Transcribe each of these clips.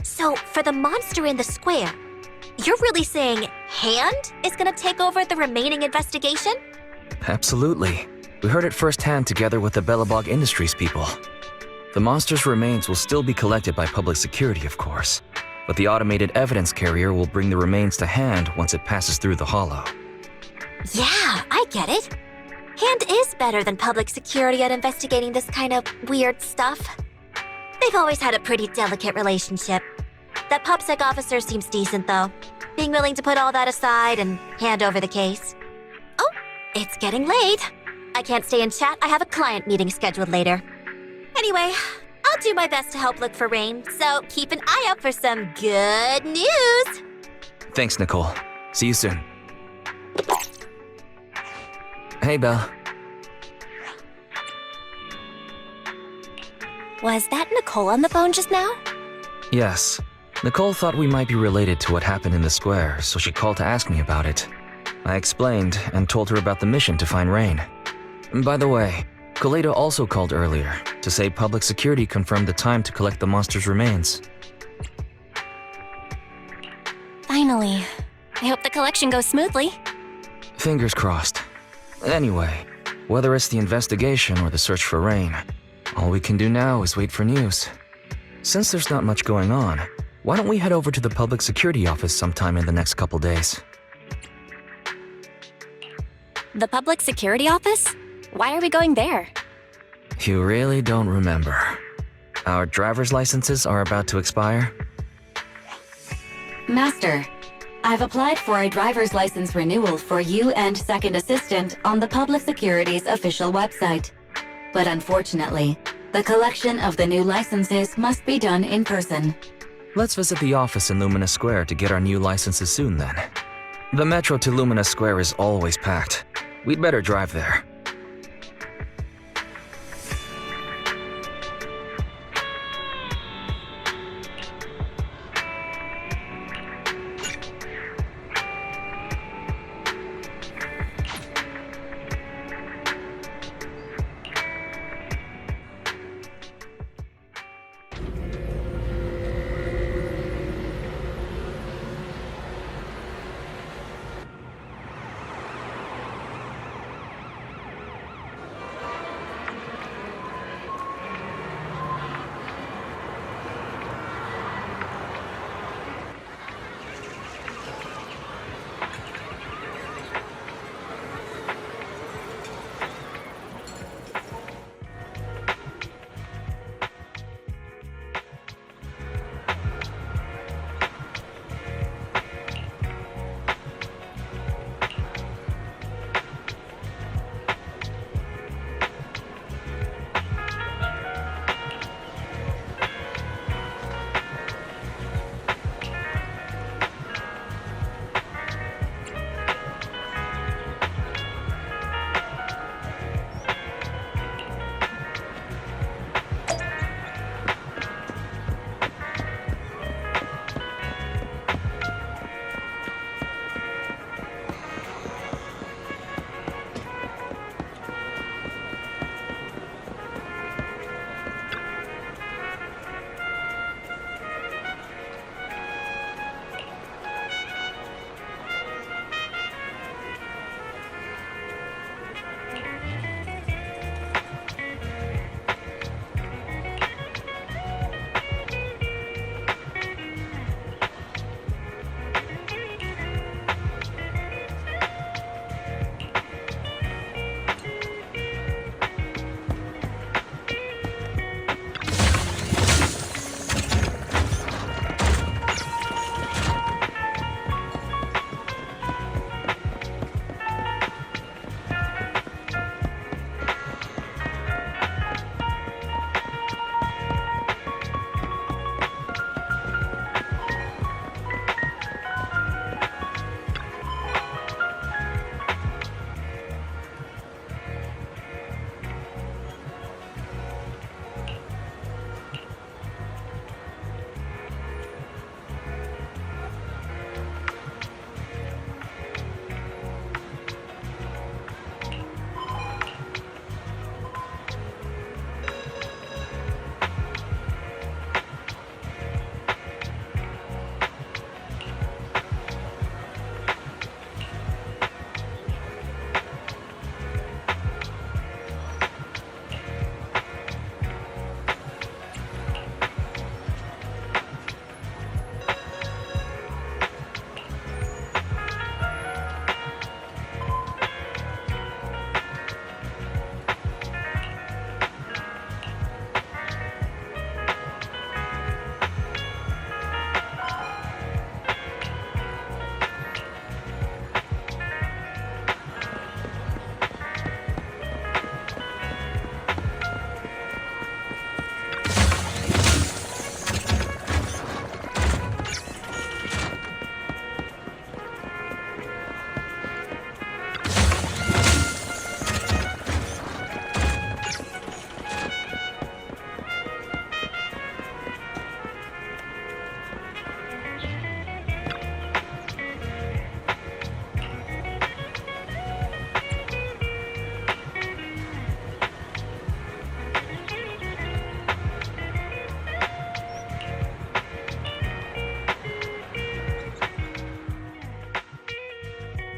So, for the monster in the square, you're really saying Hand is gonna take over the remaining investigation? Absolutely. We heard it firsthand together with the Bellabog Industries people. The monster's remains will still be collected by public security, of course, but the automated evidence carrier will bring the remains to Hand once it passes through the hollow. Yeah, I get it. Hand is better than public security at investigating this kind of weird stuff. They've always had a pretty delicate relationship. That PubSec officer seems decent, though, being willing to put all that aside and hand over the case. Oh, it's getting late. I can't stay and chat. I have a client meeting scheduled later. Anyway, I'll do my best to help look for Rain, so keep an eye out for some good news! Thanks, Nicole. See you soon. Hey, Belle. Was that Nicole on the phone just now? Yes. Nicole thought we might be related to what happened in the square, so she called to ask me about it. I explained and told her about the mission to find Rain. By the way, Kaleda also called earlier to say public security confirmed the time to collect the monster's remains. Finally. I hope the collection goes smoothly. Fingers crossed. Anyway, whether it's the investigation or the search for Rain, all we can do now is wait for news. Since there's not much going on, why don't we head over to the public security office sometime in the next couple days? The public security office? Why are we going there? You really don't remember. Our driver's licenses are about to expire. Master, I've applied for a driver's license renewal for you and second assistant on the public security's official website. But unfortunately, the collection of the new licenses must be done in person. Let's visit the office in Lumina Square to get our new licenses soon then. The metro to Lumina Square is always packed. We'd better drive there.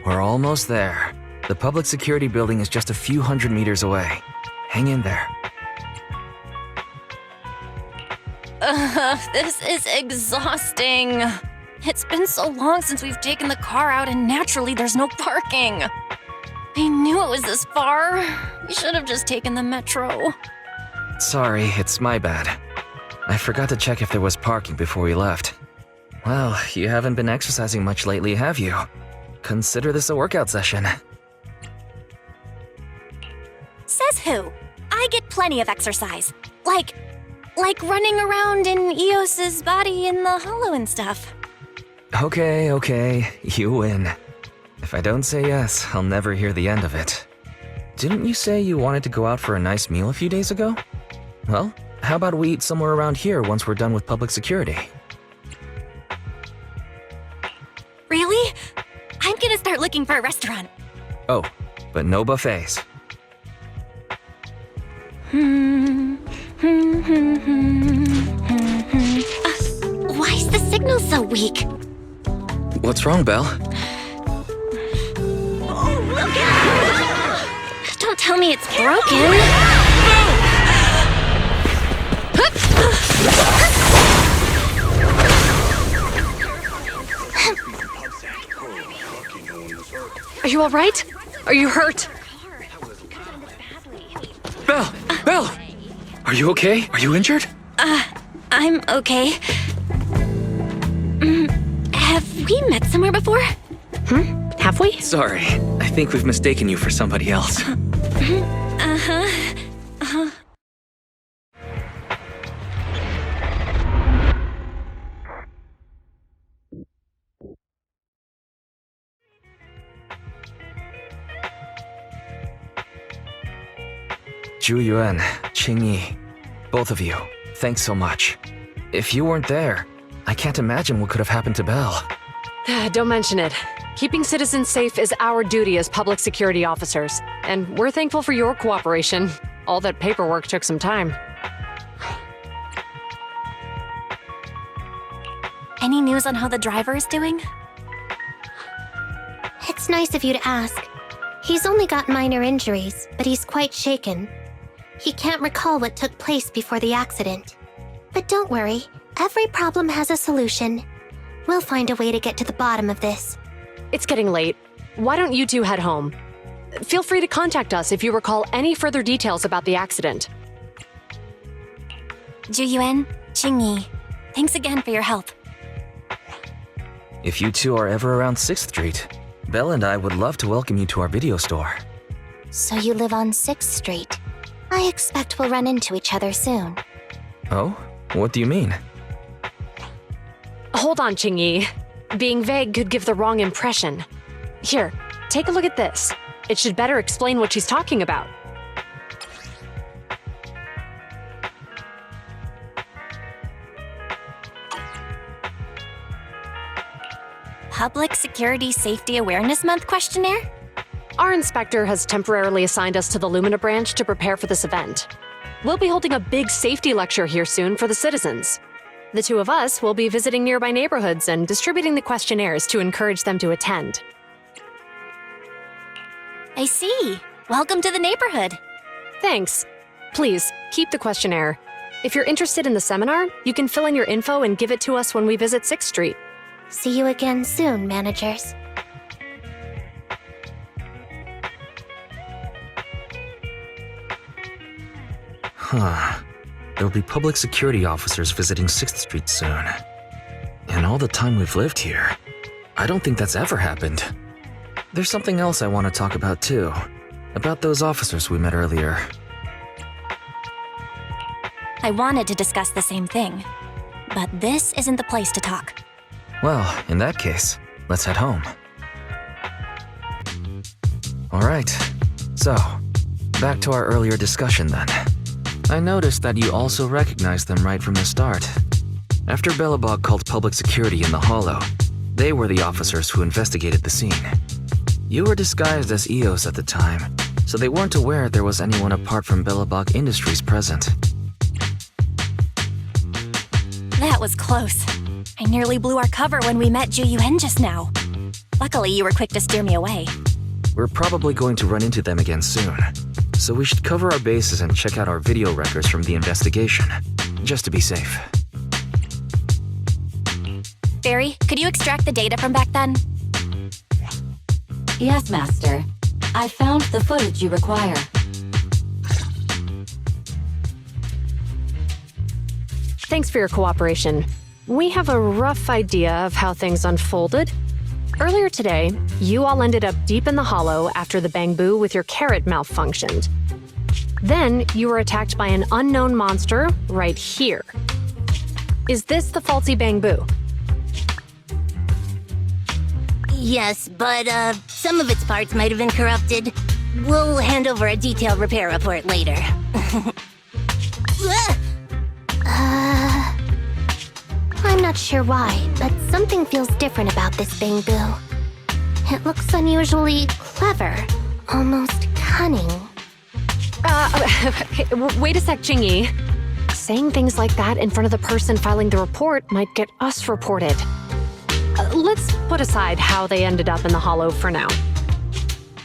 We're almost there. The public security building is just a few hundred meters away. Hang in there. This is exhausting. It's been so long since we've taken the car out, and naturally there's no parking. I knew it was this far. We should have just taken the metro. Sorry, it's my bad. I forgot to check if there was parking before we left. Well, you haven't been exercising much lately, have you? Consider this a workout session. Says who? I get plenty of exercise. Like running around in Eos's body in the hollow and stuff. Okay, you win. If I don't say yes, I'll never hear the end of it. Didn't you say you wanted to go out for a nice meal a few days ago? Well, how about we eat somewhere around here once we're done with public security? Really? I'm gonna start looking for a restaurant. Oh, but no buffets. Why's the signal so weak? What's wrong, Belle? Don't tell me it's broken. Are you all right? Are you hurt? Belle! Are you okay? Are you injured? I'm okay. Have we met somewhere before? Have we? Sorry, I think we've mistaken you for somebody else. Zhu Yuan, Qing Yi, both of you, thanks so much. If you weren't there, I can't imagine what could have happened to Belle. Don't mention it. Keeping citizens safe is our duty as public security officers, and we're thankful for your cooperation. All that paperwork took some time. Any news on how the driver is doing? It's nice of you to ask. He's only got minor injuries, but he's quite shaken. He can't recall what took place before the accident. But don't worry, every problem has a solution. We'll find a way to get to the bottom of this. It's getting late. Why don't you two head home? Feel free to contact us if you recall any further details about the accident. Zhu Yuan, Qing Yi, thanks again for your help. If you two are ever around 6th Street, Belle and I would love to welcome you to our video store. So you live on 6th Street. I expect we'll run into each other soon. Oh? What do you mean? Hold on, Qing Yi. Being vague could give the wrong impression. Here, take a look at this. It should better explain what she's talking about. Public Security Safety Awareness Month questionnaire? Our inspector has temporarily assigned us to the Lumina branch to prepare for this event. We'll be holding a big safety lecture here soon for the citizens. The two of us will be visiting nearby neighborhoods and distributing the questionnaires to encourage them to attend. I see. Welcome to the neighborhood. Thanks. Please, keep the questionnaire. If you're interested in the seminar, you can fill in your info and give it to us when we visit 6th Street. See you again soon, managers. There'll be public security officers visiting 6th Street soon. In all the time we've lived here, I don't think that's ever happened. There's something else I want to talk about too. About those officers we met earlier. I wanted to discuss the same thing, but this isn't the place to talk. Well, in that case, let's head home. Alright, so, back to our earlier discussion then. I noticed that you also recognized them right from the start. After Belobog called public security in the Hollow, they were the officers who investigated the scene. You were disguised as Eos at the time, so they weren't aware there was anyone apart from Belobog Industries present. That was close. I nearly blew our cover when we met Zhu Yuan just now. Luckily, you were quick to steer me away. We're probably going to run into them again soon, so we should cover our bases and check out our video records from the investigation, just to be safe. Barry, could you extract the data from back then? Yes, Master. I found the footage you require. Thanks for your cooperation. We have a rough idea of how things unfolded. Earlier today, you all ended up deep in the hollow after the bamboo with your carrot malfunctioned. Then, you were attacked by an unknown monster right here. Is this the faulty bamboo? Yes, but some of its parts might have been corrupted. We'll hand over a detailed repair report later. I'm not sure why, but something feels different about this bamboo. It looks unusually clever, almost cunning. Wait a sec, Jingyi. Saying things like that in front of the person filing the report might get us reported. Let's put aside how they ended up in the hollow for now.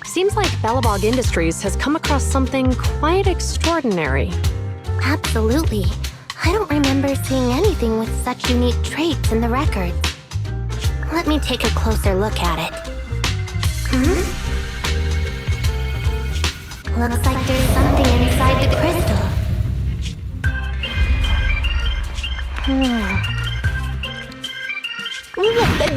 Seems like Bellabog Industries has come across something quite extraordinary. Absolutely. I don't remember seeing anything with such unique traits in the records. Let me take a closer look at it. Looks like there's something inside the crystal.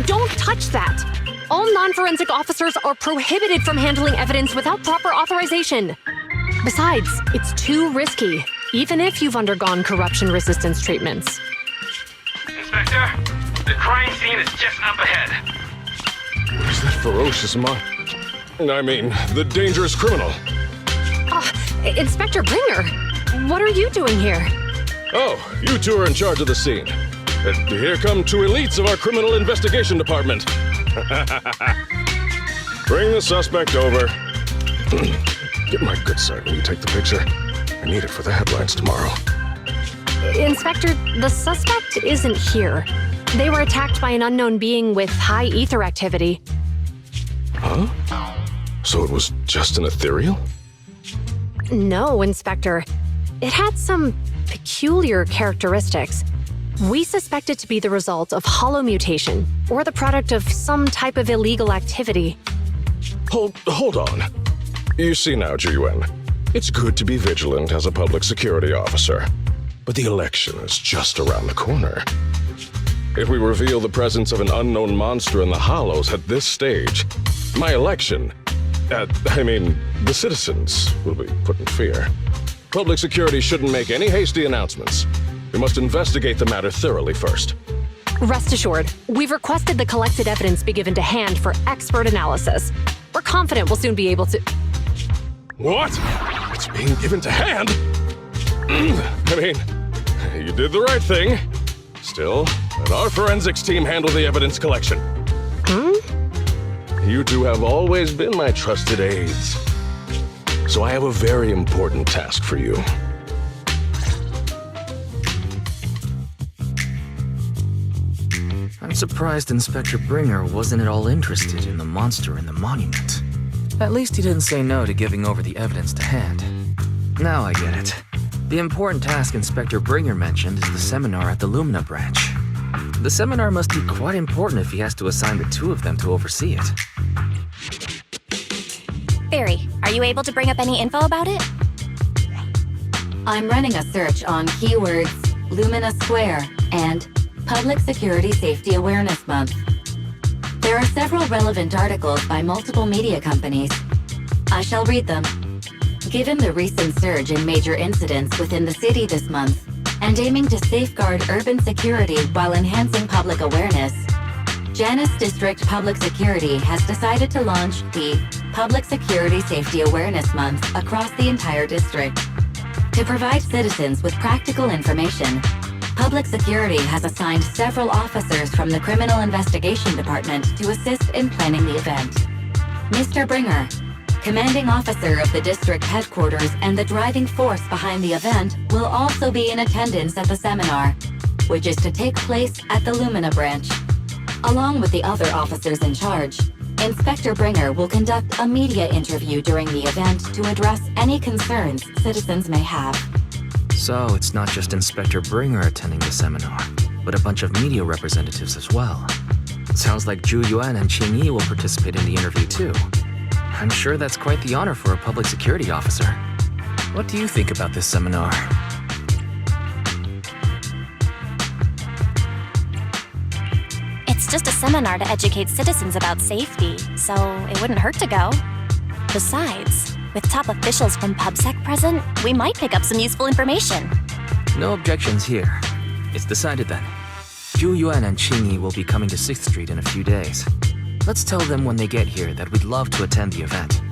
Don't touch that! All non-forensic officers are prohibited from handling evidence without proper authorization. Besides, it's too risky, even if you've undergone corruption resistance treatments. Inspector, the crime scene is just up ahead. Where's that ferocious the dangerous criminal? Inspector Bringer, what are you doing here? Oh, you two are in charge of the scene. Here come two elites of our criminal investigation department. Bring the suspect over. Get my good side when you take the picture. I need it for the headlines tomorrow. Inspector, the suspect isn't here. They were attacked by an unknown being with high ether activity. Huh? So it was just an ethereal? No, Inspector. It had some peculiar characteristics. We suspect it to be the result of hollow mutation, or the product of some type of illegal activity. Hold on. You see now, Ji-Yuan, it's good to be vigilant as a public security officer, but the election is just around the corner. If we reveal the presence of an unknown monster in the hollows at this stage, my election, the citizens will be put in fear. Public security shouldn't make any hasty announcements. We must investigate the matter thoroughly first. Rest assured, we've requested the collected evidence be given to hand for expert analysis. We're confident we'll soon be able to... What? It's being given to hand? You did the right thing. Still, let our forensics team handle the evidence collection. You two have always been my trusted aides. So I have a very important task for you. I'm surprised Inspector Bringer wasn't at all interested in the monster in the monument. At least he didn't say no to giving over the evidence to hand. Now I get it. The important task Inspector Bringer mentioned is the seminar at the Lumina branch. The seminar must be quite important if he has to assign the two of them to oversee it. Barry, are you able to bring up any info about it? I'm running a search on keywords Lumina Square and Public Security Safety Awareness Month. There are several relevant articles by multiple media companies. I shall read them. Given the recent surge in major incidents within the city this month, and aiming to safeguard urban security while enhancing public awareness, Janus District Public Security has decided to launch the Public Security Safety Awareness Month across the entire district. To provide citizens with practical information, Public Security has assigned several officers from the Criminal Investigation Department to assist in planning the event. Mr. Bringer, commanding officer of the district headquarters and the driving force behind the event, will also be in attendance at the seminar, which is to take place at the Lumina branch. Along with the other officers in charge, Inspector Bringer will conduct a media interview during the event to address any concerns citizens may have. So it's not just Inspector Bringer attending the seminar, but a bunch of media representatives as well. Sounds like Zhu Yuan and Qing Yi will participate in the interview too. I'm sure that's quite the honor for a public security officer. What do you think about this seminar? It's just a seminar to educate citizens about safety, so it wouldn't hurt to go. Besides, with top officials from PubSec present, we might pick up some useful information. No objections here. It's decided then. Zhu Yuan and Qing Yi will be coming to 6th Street in a few days. Let's tell them when they get here that we'd love to attend the event.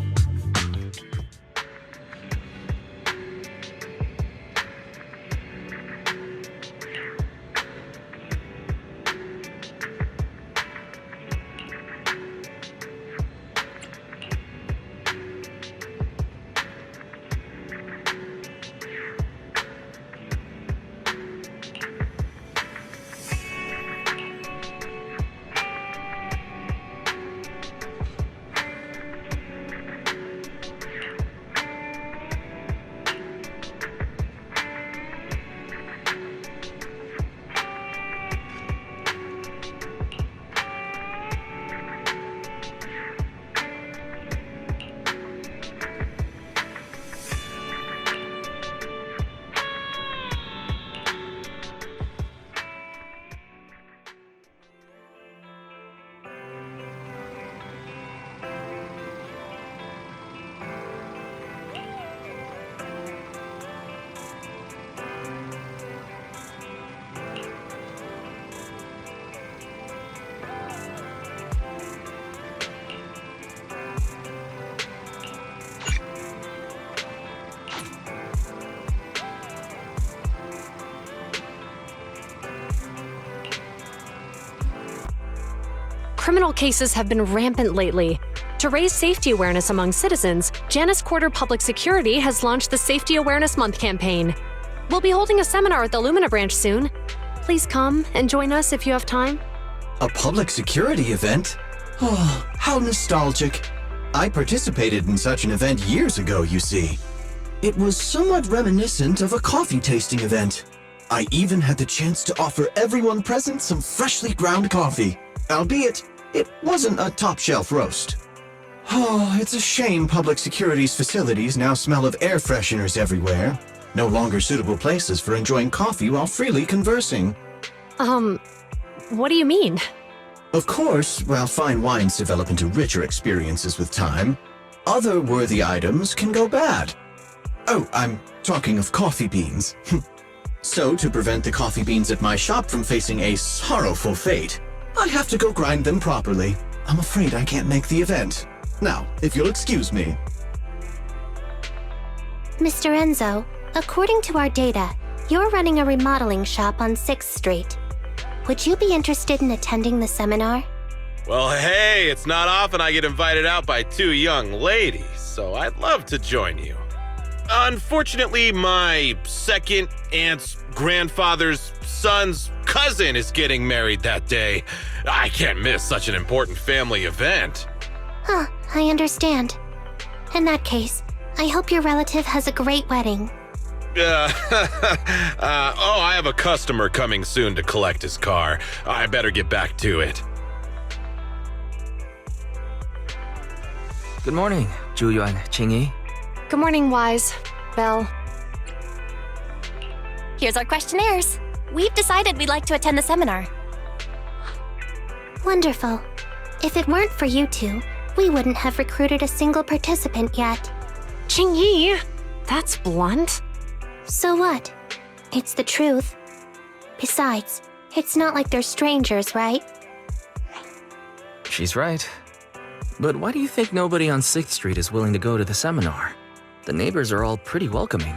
Criminal cases have been rampant lately. To raise safety awareness among citizens, Janus Quarter Public Security has launched the Safety Awareness Month campaign. We'll be holding a seminar at the Lumina branch soon. Please come and join us if you have time. A public security event? Oh, how nostalgic. I participated in such an event years ago, you see. It was somewhat reminiscent of a coffee tasting event. I even had the chance to offer everyone present some freshly ground coffee, albeit it wasn't a top-shelf roast. Oh, it's a shame public security's facilities now smell of air fresheners everywhere. No longer suitable places for enjoying coffee while freely conversing. What do you mean? Of course, while fine wines develop into richer experiences with time, other worthy items can go bad. Oh, I'm talking of coffee beans. So, to prevent the coffee beans at my shop from facing a sorrowful fate, I have to go grind them properly. I'm afraid I can't make the event. Now, if you'll excuse me. Mr. Enzo, according to our data, you're running a remodeling shop on 6th Street. Would you be interested in attending the seminar? Well, hey, it's not often I get invited out by two young ladies, so I'd love to join you. Unfortunately, my second aunt's grandfather's son's cousin is getting married that day. I can't miss such an important family event. Huh, I understand. In that case, I hope your relative has a great wedding. I have a customer coming soon to collect his car. I better get back to it. Good morning, Zhu Yuan, Qing Yi. Good morning, Wise. Belle. Here's our questionnaires. We've decided we'd like to attend the seminar. Wonderful. If it weren't for you two, we wouldn't have recruited a single participant yet. Qing Yi, that's blunt. So what? It's the truth. Besides, it's not like they're strangers, right? She's right. But why do you think nobody on 6th Street is willing to go to the seminar? The neighbors are all pretty welcoming.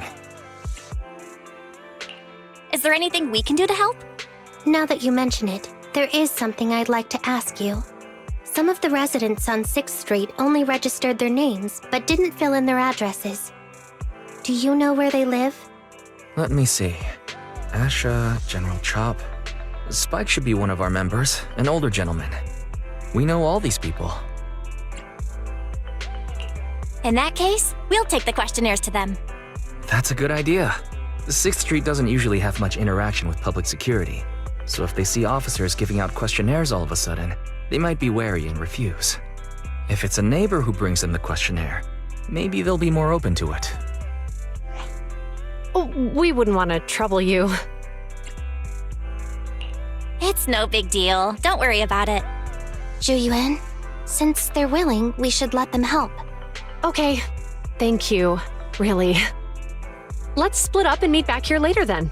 Is there anything we can do to help? Now that you mention it, there is something I'd like to ask you. Some of the residents on 6th Street only registered their names, but didn't fill in their addresses. Do you know where they live? Let me see. Asha, General Chop. Spike should be one of our members, an older gentleman. We know all these people. In that case, we'll take the questionnaires to them. That's a good idea. The 6th Street doesn't usually have much interaction with public security, so if they see officers giving out questionnaires all of a sudden, they might be wary and refuse. If it's a neighbor who brings them the questionnaire, maybe they'll be more open to it. Oh, we wouldn't want to trouble you. It's no big deal. Don't worry about it. Zhu since they're willing, we should let them help. Okay, thank you, really. Let's split up and meet back here later then.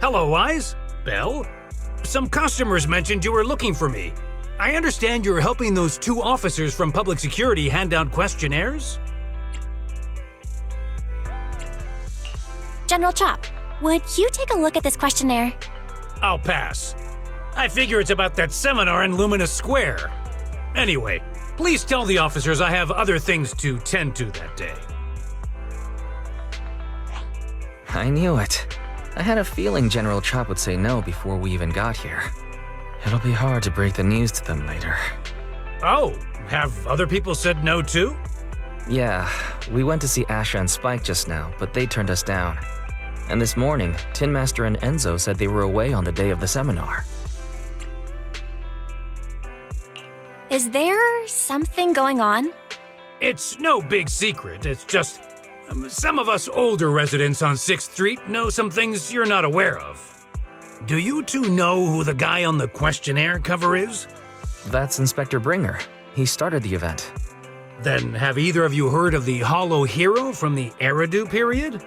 Hello, Eyes. Belle? Some customers mentioned you were looking for me. I understand you're helping those 2 officers from public security hand out questionnaires? General Chop, would you take a look at this questionnaire? I'll pass. I figure it's about that seminar in Lumina Square. Anyway, please tell the officers I have other things to tend to that day. I knew it. I had a feeling General Chop would say no before we even got here. It'll be hard to break the news to them later. Oh, have other people said no too? Yeah, we went to see Asha and Spike just now, but they turned us down. And this morning, Tin Master and Enzo said they were away on the day of the seminar. Is there something going on? It's no big secret. It's just some of us older residents on 6th Street know some things you're not aware of. Do you 2 know who the guy on the questionnaire cover is? That's Inspector Bringer. He started the event. Then have either of you heard of the Hollow Hero from the Eridu period?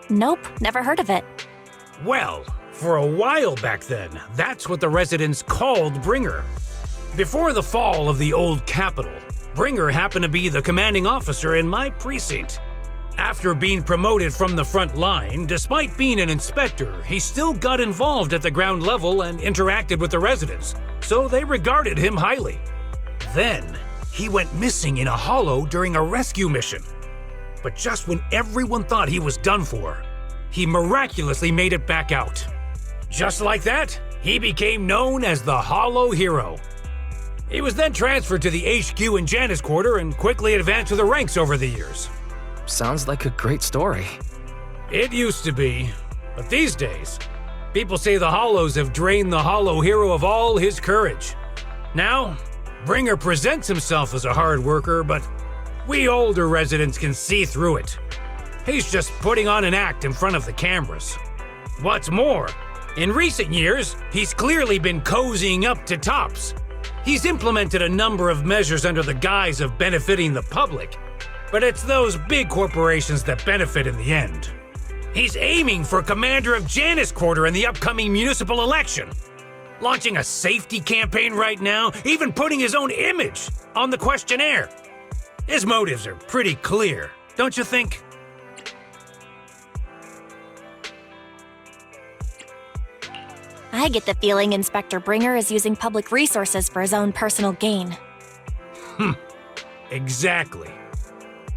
Nope, never heard of it. Well, for a while back then, that's what the residents called Bringer. Before the fall of the old capital, Bringer happened to be the commanding officer in my precinct. After being promoted from the front line, despite being an inspector, he still got involved at the ground level and interacted with the residents, so they regarded him highly. Then, he went missing in a hollow during a rescue mission. But just when everyone thought he was done for, he miraculously made it back out. Just like that, he became known as the Hollow Hero. He was then transferred to the HQ in Janus Quarter and quickly advanced to the ranks over the years. Sounds like a great story. It used to be, but these days, people say the Hollows have drained the Hollow Hero of all his courage. Now, Bringer presents himself as a hard worker, but we older residents can see through it. He's just putting on an act in front of the cameras. What's more, in recent years, he's clearly been cozying up to Tops. He's implemented a number of measures under the guise of benefiting the public, but it's those big corporations that benefit in the end. He's aiming for commander of Janus Quarter in the upcoming municipal election, launching a safety campaign right now, even putting his own image on the questionnaire. His motives are pretty clear, don't you think? I get the feeling Inspector Bringer is using public resources for his own personal gain. Exactly.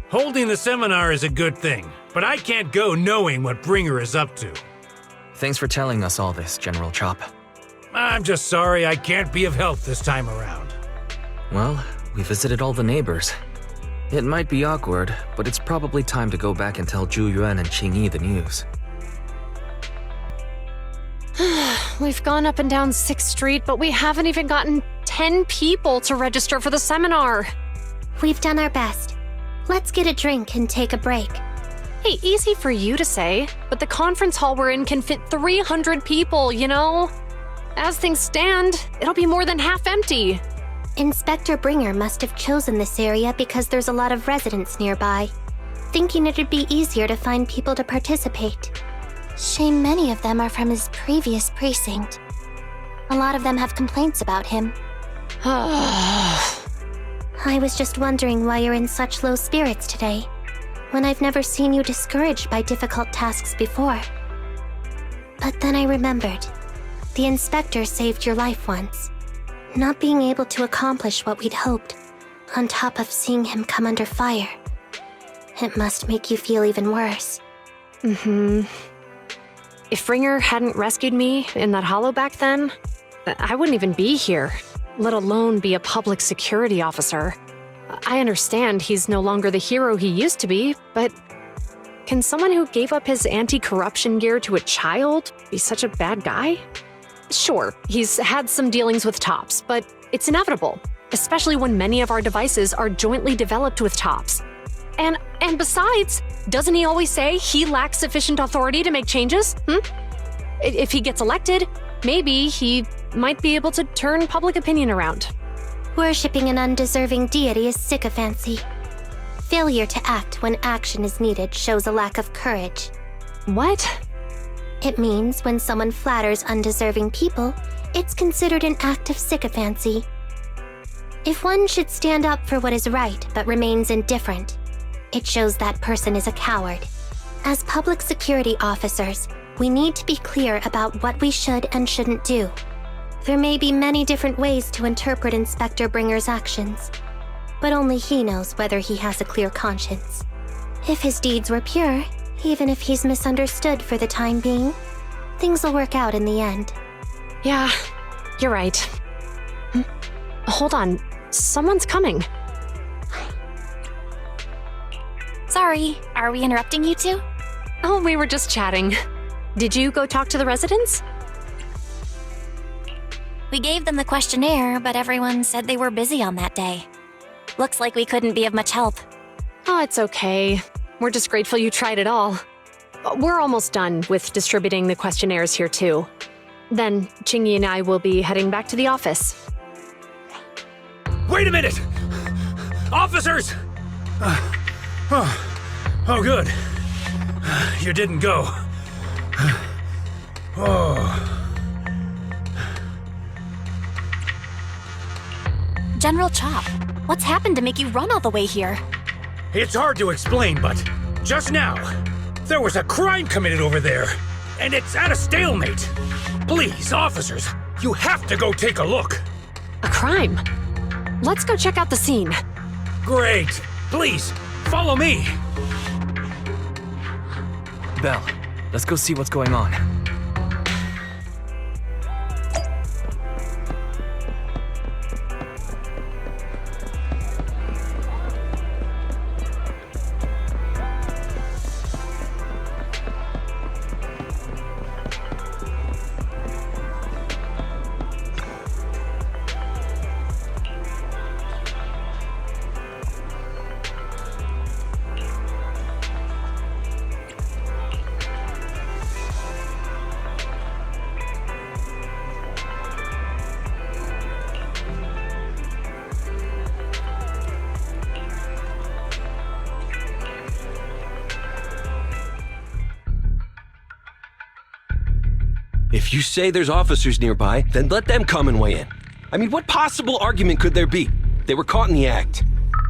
Holding the seminar is a good thing, but I can't go knowing what Bringer is up to. Thanks for telling us all this, General Chop. I'm just sorry I can't be of help this time around. Well, we visited all the neighbors. It might be awkward, but it's probably time to go back and tell Zhu Yuan and Qingyi the news. We've gone up and down 6th Street, but we haven't even gotten 10 people to register for the seminar. We've done our best. Let's get a drink and take a break. Hey, easy for you to say, but the conference hall we're in can fit 300 people, you know? As things stand, it'll be more than half empty. Inspector Bringer must have chosen this area because there's a lot of residents nearby, thinking it'd be easier to find people to participate. Shame many of them are from his previous precinct. A lot of them have complaints about him. I was just wondering why you're in such low spirits today, when I've never seen you discouraged by difficult tasks before. But then I remembered. The inspector saved your life once. Not being able to accomplish what we'd hoped, on top of seeing him come under fire. It must make you feel even worse. If Bringer hadn't rescued me in that hollow back then, I wouldn't even be here, let alone be a public security officer. I understand he's no longer the hero he used to be, but can someone who gave up his anti-corruption gear to a child be such a bad guy? Sure, he's had some dealings with Tops, but it's inevitable, especially when many of our devices are jointly developed with Tops. And besides, doesn't he always say he lacks sufficient authority to make changes? If he gets elected, maybe he might be able to turn public opinion around. Worshipping an undeserving deity is sycophancy. Failure to act when action is needed shows a lack of courage. What? It means when someone flatters undeserving people, it's considered an act of sycophancy. If one should stand up for what is right but remains indifferent, it shows that person is a coward. As public security officers, we need to be clear about what we should and shouldn't do. There may be many different ways to interpret Inspector Bringer's actions, but only he knows whether he has a clear conscience. If his deeds were pure, even if he's misunderstood for the time being, things will work out in the end. Yeah, you're right. Hold on, someone's coming. Sorry, are we interrupting you two? Oh, we were just chatting. Did you go talk to the residents? We gave them the questionnaire, but everyone said they were busy on that day. Looks like we couldn't be of much help. Oh, it's okay. We're just grateful you tried it all. We're almost done with distributing the questionnaires here, too. Then, Chingy and I will be heading back to the office. Wait a minute! Officers! Oh, good. You didn't go. Oh. General Chop, what's happened to make you run all the way here? It's hard to explain, but just now, there was a crime committed over there, and it's at a stalemate. Please, officers, you have to go take a look. A crime? Let's go check out the scene. Great. Please, follow me. Belle, let's go see what's going on. If you say there's officers nearby, then let them come and weigh in. I mean, what possible argument could there be? They were caught in the act.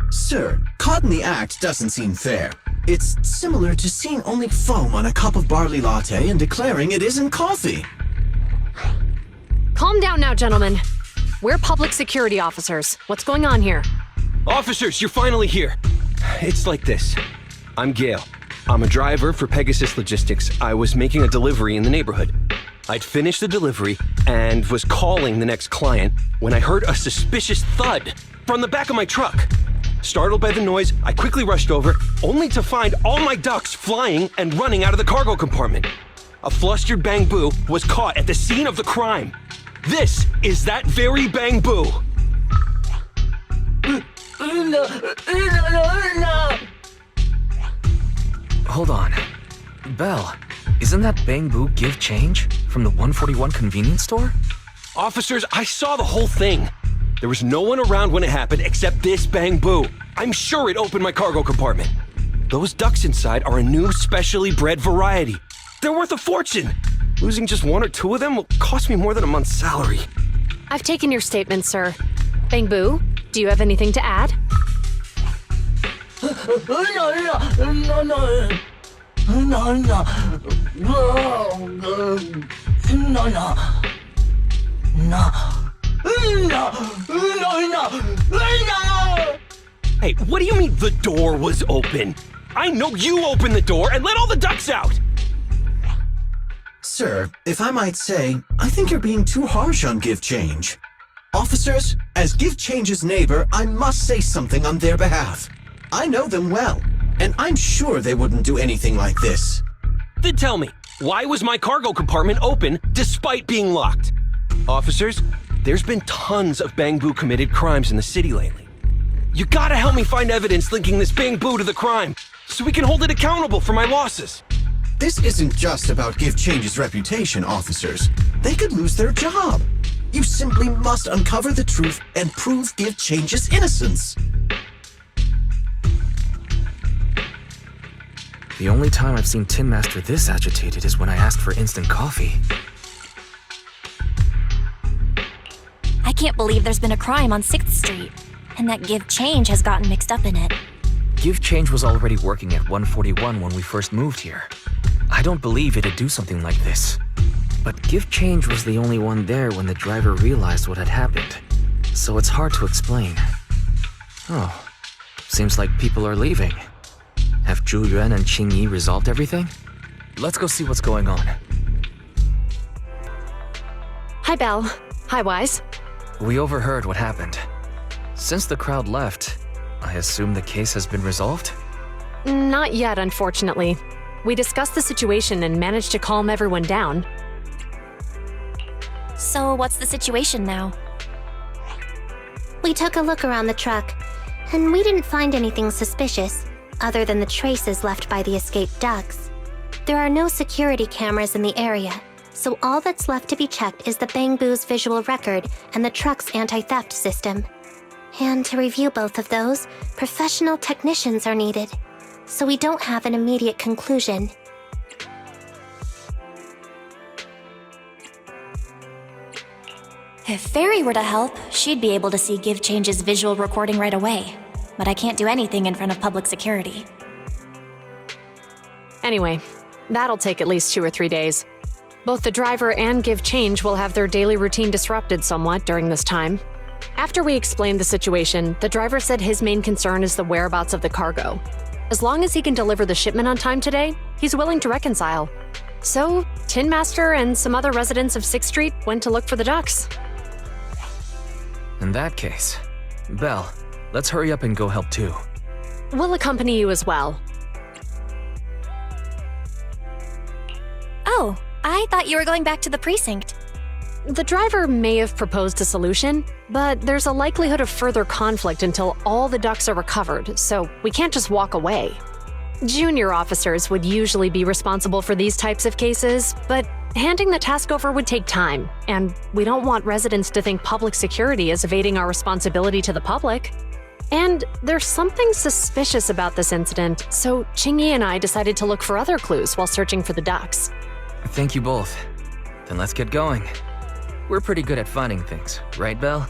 Sir, caught in the act doesn't seem fair. It's similar to seeing only foam on a cup of barley latte and declaring it isn't coffee. Calm down now, gentlemen. We're public security officers. What's going on here? Officers, you're finally here. It's like this. I'm Gale. I'm a driver for Pegasus Logistics. I was making a delivery in the neighborhood. I'd finished the delivery and was calling the next client when I heard a suspicious thud from the back of my truck. Startled by the noise, I quickly rushed over, only to find all my ducks flying and running out of the cargo compartment. A flustered Bang Boo was caught at the scene of the crime. This is that very Bang Boo. Hold on. Belle, isn't that Bang Boo give change from the 141 convenience store? Officers, I saw the whole thing. There was no one around when it happened except this Bang Boo. I'm sure it opened my cargo compartment. Those ducks inside are a new specially bred variety. They're worth a fortune. Losing just one or two of them will cost me more than a month's salary. I've taken your statement, sir. Bang Boo, do you have anything to add? Hey, what do you mean the door was open? I know you opened the door and let all the ducks out! Sir, if I might say, I think you're being too harsh on Give Change. Officers, as Give Change's neighbor, I must say something on their behalf. I know them well, and I'm sure they wouldn't do anything like this. Then tell me, why was my cargo compartment open despite being locked? Officers, there's been tons of Bang Boo committed crimes in the city lately. You gotta help me find evidence linking this Bang Boo to the crime, so we can hold it accountable for my losses. This isn't just about Give Change's reputation, officers. They could lose their job. You simply must uncover the truth and prove Give Change's innocence. The only time I've seen Tin Master this agitated is when I asked for instant coffee. I can't believe there's been a crime on 6th Street, and that Give Change has gotten mixed up in it. Give Change was already working at 141 when we first moved here. I don't believe it'd do something like this. But Give Change was the only one there when the driver realized what had happened, so it's hard to explain. Oh, seems like people are leaving. Have Zhu Yuan and Qing Yi resolved everything? Let's go see what's going on. Hi, Belle. Hi, Wise. We overheard what happened. Since the crowd left, I assume the case has been resolved? Not yet, unfortunately. We discussed the situation and managed to calm everyone down. So what's the situation now? We took a look around the truck, and we didn't find anything suspicious, other than the traces left by the escaped ducks. There are no security cameras in the area, so all that's left to be checked is the Bangbu's visual record and the truck's anti-theft system. And to review both of those, professional technicians are needed, so we don't have an immediate conclusion. If Fairy were to help, she'd be able to see Give Change's visual recording right away. But I can't do anything in front of public security. Anyway, that'll take at least 2 or 3 days. Both the driver and Give Change will have their daily routine disrupted somewhat during this time. After we explained the situation, the driver said his main concern is the whereabouts of the cargo. As long as he can deliver the shipment on time today, he's willing to reconcile. So, Tin Master and some other residents of 6th Street went to look for the ducks. In that case, Belle, let's hurry up and go help too. We'll accompany you as well. Oh, I thought you were going back to the precinct. The driver may have proposed a solution, but there's a likelihood of further conflict until all the ducks are recovered, so we can't just walk away. Junior officers would usually be responsible for these types of cases, but handing the task over would take time, and we don't want residents to think public security is evading our responsibility to the public. And there's something suspicious about this incident, so Qingyi and I decided to look for other clues while searching for the ducks. Thank you both. Then let's get going. We're pretty good at finding things, right, Belle?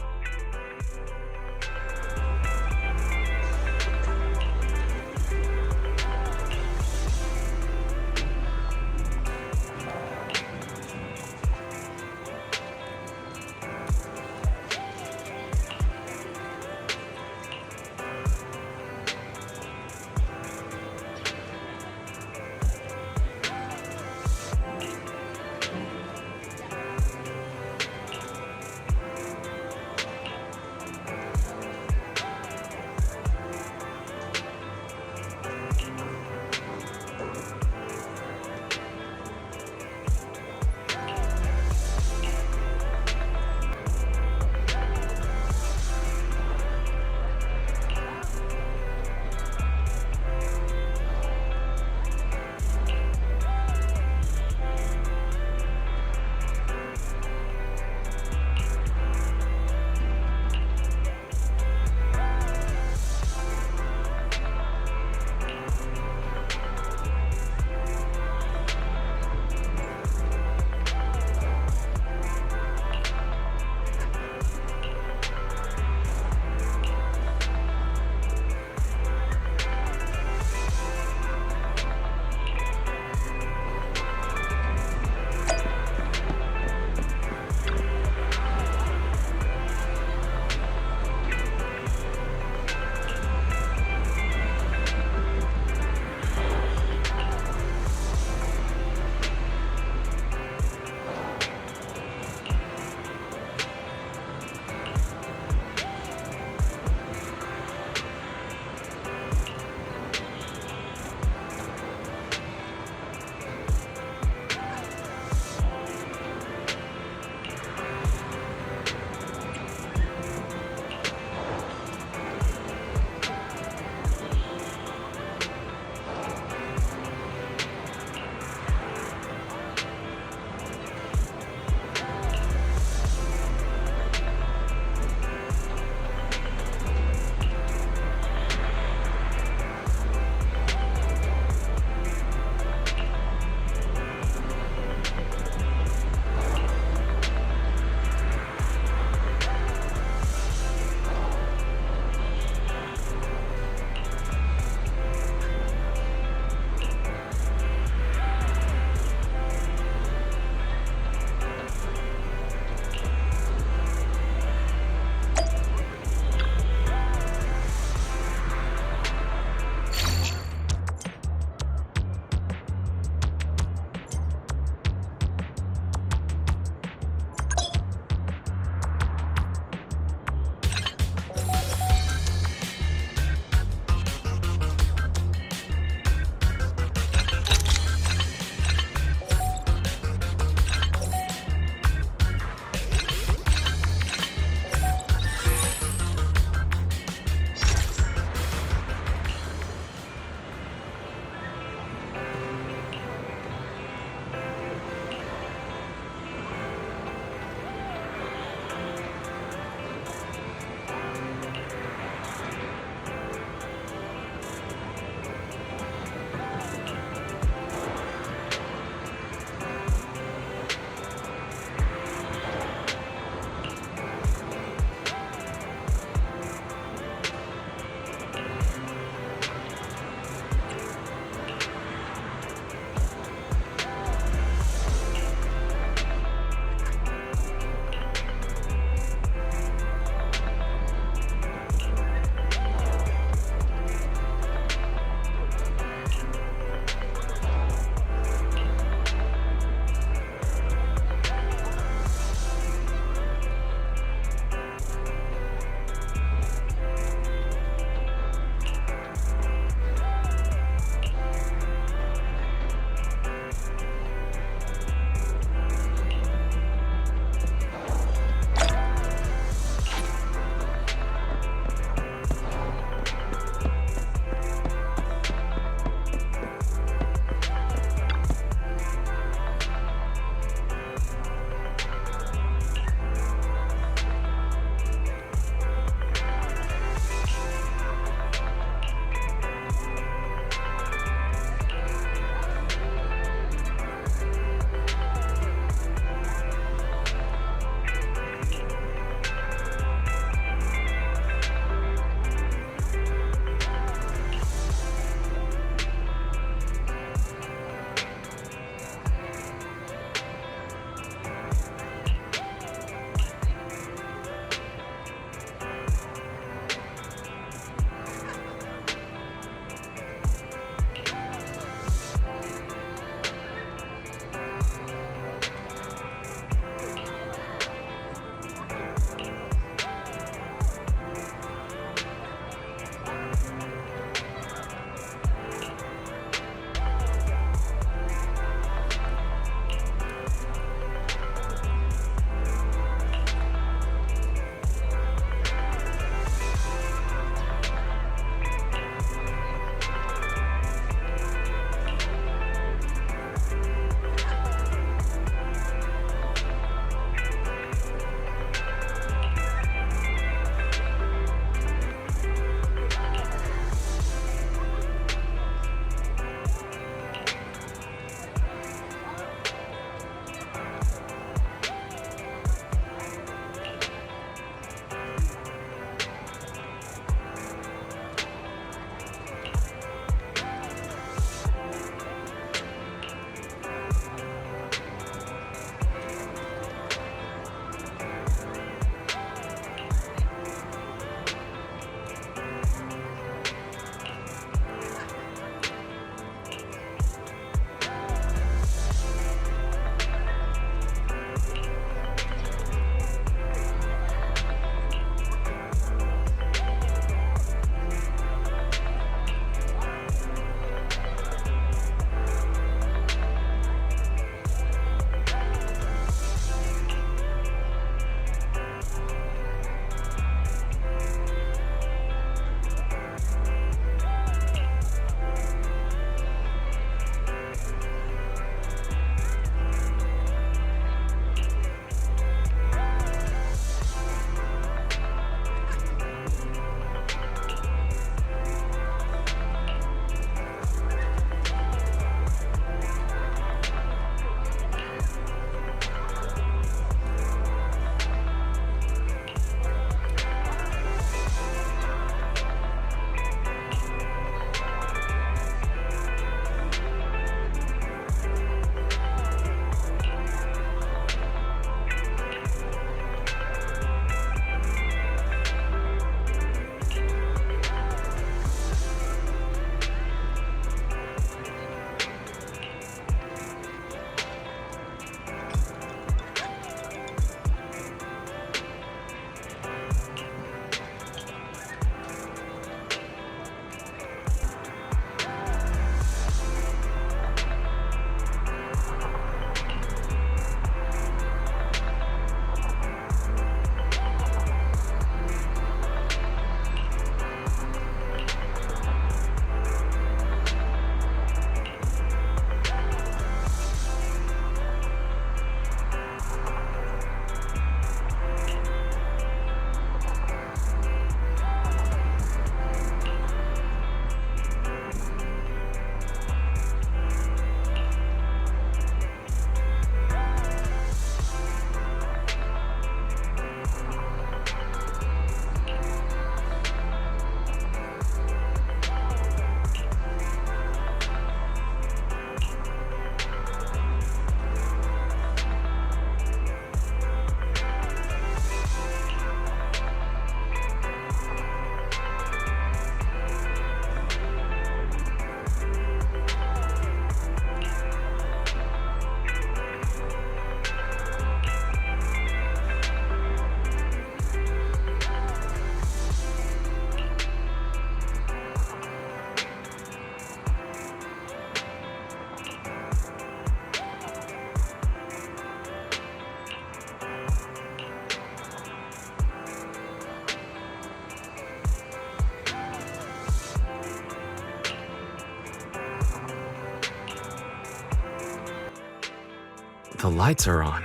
The lights are on.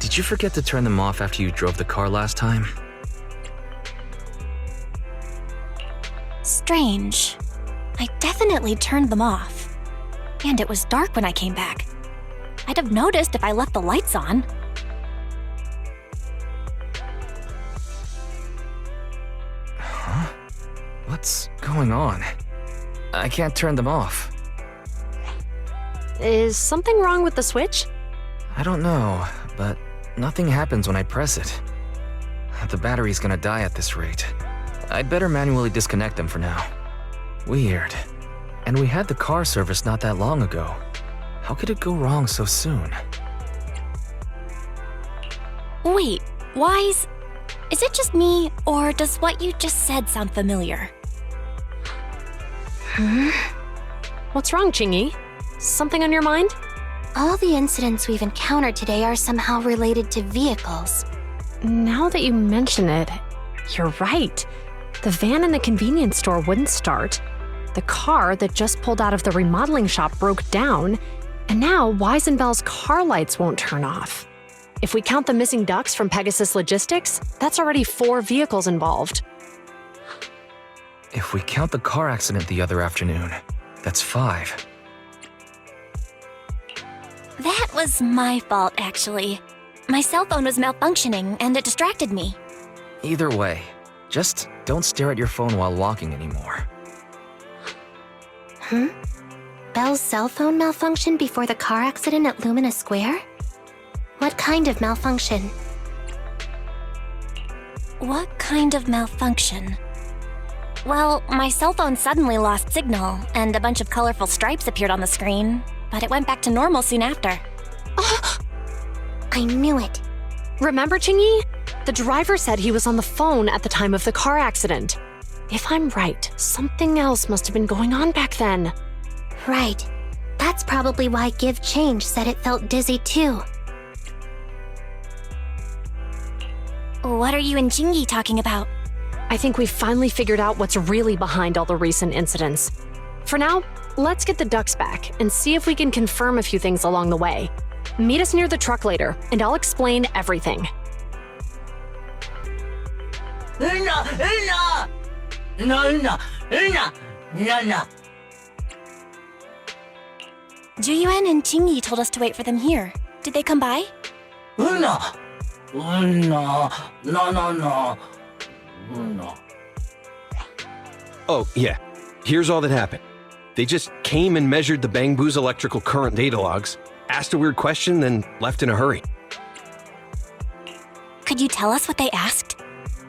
Did you forget to turn them off after you drove the car last time? Strange. I definitely turned them off. And it was dark when I came back. I'd have noticed if I left the lights on. Huh? What's going on? I can't turn them off. Is something wrong with the switch? I don't know, but nothing happens when I press it. The battery's gonna die at this rate. I'd better manually disconnect them for now. Weird. And we had the car serviced not that long ago. How could it go wrong so soon? Wait, Wise? Is it just me, or does what you just said sound familiar? What's wrong, Chingy? Something on your mind? All the incidents we've encountered today are somehow related to vehicles. Now that you mention it, you're right. The van in the convenience store wouldn't start. The car that just pulled out of the remodeling shop broke down. And now Wise and Bell's car lights won't turn off. If we count the missing ducks from Pegasus Logistics, that's already 4 vehicles involved. If we count the car accident the other afternoon, that's 5. That was my fault, actually. My cell phone was malfunctioning, and it distracted me. Either way, just don't stare at your phone while walking anymore. Bell's cell phone malfunctioned before the car accident at Lumina Square? What kind of malfunction? What kind of malfunction? Well, my cell phone suddenly lost signal, and a bunch of colorful stripes appeared on the screen, but it went back to normal soon after. I knew it. Remember, Chingy? The driver said he was on the phone at the time of the car accident. If I'm right, something else must have been going on back then. Right. That's probably why Give Change said it felt dizzy too. What are you and Chingy talking about? I think we've finally figured out what's really behind all the recent incidents. For now, let's get the ducks back and see if we can confirm a few things along the way. Meet us near the truck later, and I'll explain everything. Juyuan and Chingy told us to wait for them here. Did they come by? Oh, yeah. Here's all that happened. They just came and measured the Bangbu's electrical current data logs, asked a weird question, then left in a hurry. Could you tell us what they asked?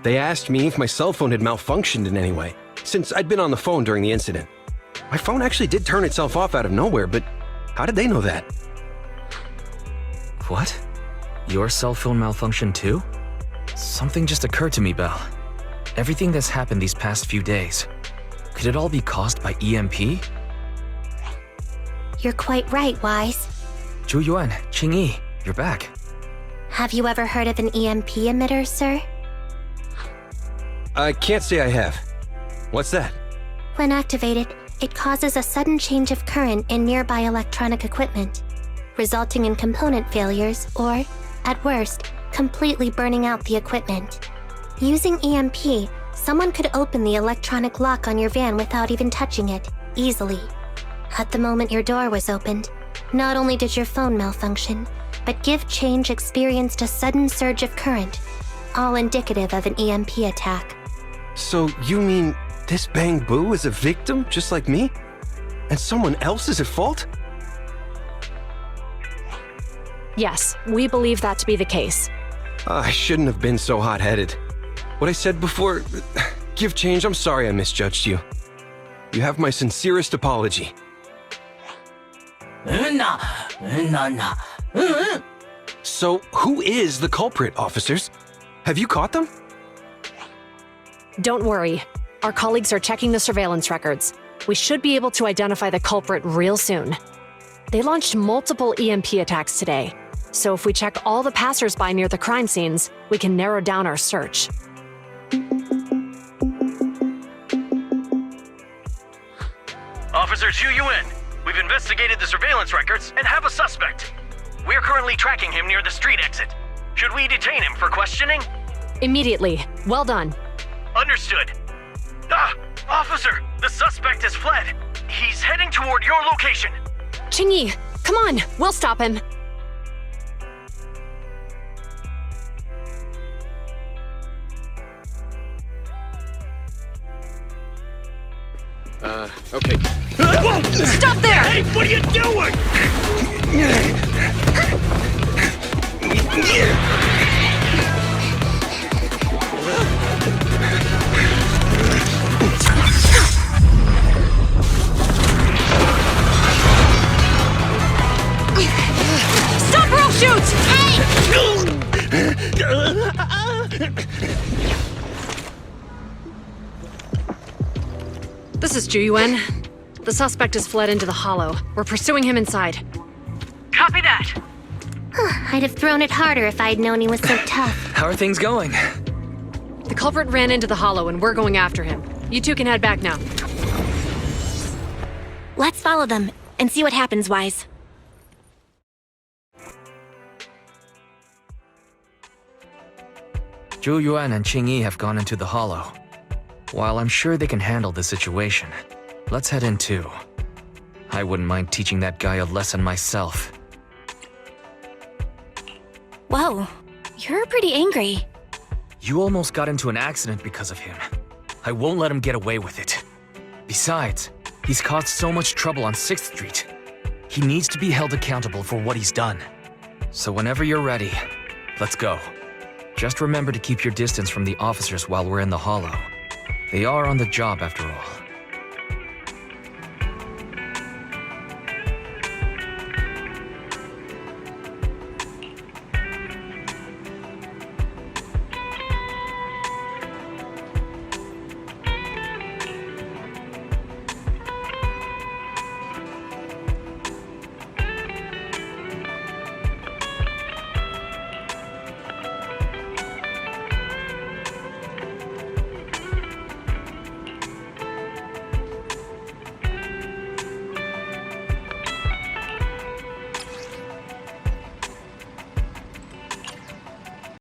They asked me if my cell phone had malfunctioned in any way, since I'd been on the phone during the incident. My phone actually did turn itself off out of nowhere, but how did they know that? What? Your cell phone malfunctioned too? Something just occurred to me, Belle. Everything that's happened these past few days, could it all be caused by EMP? You're quite right, Wise. Zhu Qingyi, you're back. Have you ever heard of an EMP emitter, sir? I can't say I have. What's that? When activated, it causes a sudden change of current in nearby electronic equipment, resulting in component failures or, at worst, completely burning out the equipment. Using EMP, someone could open the electronic lock on your van without even touching it, easily. At the moment your door was opened, not only did your phone malfunction, but Give Change experienced a sudden surge of current, all indicative of an EMP attack. So you mean this Bangbu is a victim just like me? And someone else is at fault? Yes, we believe that to be the case. I shouldn't have been so hot-headed. What I said before, Give Change, I'm sorry I misjudged you. You have my sincerest apology. So, who is the culprit, officers? Have you caught them? Don't worry. Our colleagues are checking the surveillance records. We should be able to identify the culprit real soon. They launched multiple EMP attacks today, so if we check all the passers-by near the crime scenes, we can narrow down our search. Officer Zhu Yun, we've investigated the surveillance records and have a suspect. We're currently tracking him near the street exit. Should we detain him for questioning? Immediately. Well done. Understood. Officer, the suspect has fled. He's heading toward your location. Qingyi, come on, we'll stop him. Okay. Stop there! Hey, what are you doing? Stop or I'll shoot! This is Zhu. The suspect has fled into the hollow. We're pursuing him inside. Copy that. I'd have thrown it harder if I'd known he was so tough. How are things going? The culprit ran into the hollow and we're going after him. You two can head back now. Let's follow them and see what happens, Wise. Zhu Yuan and Qingyi have gone into the hollow. While I'm sure they can handle the situation, let's head in too. I wouldn't mind teaching that guy a lesson myself. Whoa, you're pretty angry. You almost got into an accident because of him. I won't let him get away with it. Besides, he's caused so much trouble on 6th Street. He needs to be held accountable for what he's done. So whenever you're ready, let's go. Just remember to keep your distance from the officers while we're in the hollow. They are on the job after all.